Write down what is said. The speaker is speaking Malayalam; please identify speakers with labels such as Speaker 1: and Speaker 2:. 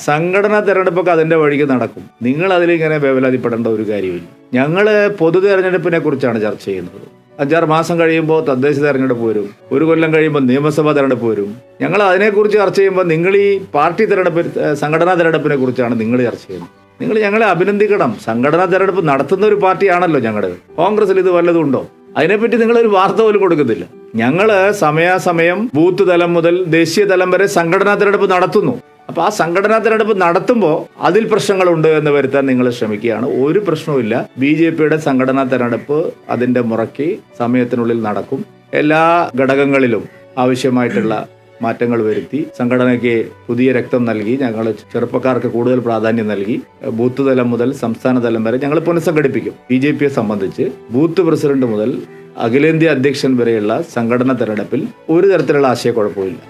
Speaker 1: സംഘടനാ തെരഞ്ഞെടുപ്പൊക്കെ അതിൻ്റെ വഴിക്ക് നടക്കും. നിങ്ങൾ അതിലിങ്ങനെ വേവലാതിപ്പെടേണ്ട ഒരു കാര്യമില്ല. ഞങ്ങൾ പൊതു തെരഞ്ഞെടുപ്പിനെ കുറിച്ചാണ് ചർച്ച ചെയ്യുന്നത്. 5-6 മാസം കഴിയുമ്പോൾ തദ്ദേശ തെരഞ്ഞെടുപ്പ് വരും, 1 കൊല്ലം കഴിയുമ്പോൾ നിയമസഭാ തെരഞ്ഞെടുപ്പ് വരും. ഞങ്ങൾ അതിനെക്കുറിച്ച് ചർച്ച ചെയ്യുമ്പോൾ നിങ്ങൾ ഈ പാർട്ടി തെരഞ്ഞെടുപ്പ്, സംഘടനാ തെരഞ്ഞെടുപ്പിനെ കുറിച്ചാണ് നിങ്ങൾ ചർച്ച ചെയ്യുന്നത്. നിങ്ങൾ ഞങ്ങളെ അഭിനന്ദിക്കണം. സംഘടനാ തെരഞ്ഞെടുപ്പ് നടത്തുന്ന ഒരു പാർട്ടിയാണല്ലോ ഞങ്ങൾ. കോൺഗ്രസിൽ ഇത് വല്ലതും ഉണ്ടോ? അതിനെപ്പറ്റി നിങ്ങളൊരു വാർത്ത പോലും കൊടുക്കുന്നില്ല. ഞങ്ങൾ സമയാസമയം ബൂത്ത് തലം മുതൽ ദേശീയ തലം വരെ സംഘടനാ തെരഞ്ഞെടുപ്പ് നടത്തുന്നു. അപ്പോൾ ആ സംഘടനാ തെരഞ്ഞെടുപ്പ് നടത്തുമ്പോൾ അതിൽ പ്രശ്നങ്ങളുണ്ട് എന്ന് വരുത്താൻ നിങ്ങൾ ശ്രമിക്കുകയാണ്. ഒരു പ്രശ്നവുമില്ല. BJPയുടെ സംഘടനാ തെരഞ്ഞെടുപ്പ് അതിൻ്റെ മുറയ്ക്ക് സമയത്തിനുള്ളിൽ നടക്കും. എല്ലാ ഘടകങ്ങളിലും ആവശ്യമായിട്ടുള്ള മാറ്റങ്ങൾ വരുത്തി സംഘടനയ്ക്ക് പുതിയ രക്തം നൽകി, ഞങ്ങൾ ചെറുപ്പക്കാർക്ക് കൂടുതൽ പ്രാധാന്യം നൽകി ബൂത്ത് തലം മുതൽ സംസ്ഥാന തലം വരെ ഞങ്ങൾ പുനഃസംഘടിപ്പിക്കും. BJPയെ സംബന്ധിച്ച് ബൂത്ത് പ്രസിഡന്റ് മുതൽ അഖിലേന്ത്യാ അധ്യക്ഷൻ വരെയുള്ള സംഘടനാ തെരഞ്ഞെടുപ്പിൽ ഒരു തരത്തിലുള്ള ആശയക്കുഴപ്പമില്ല.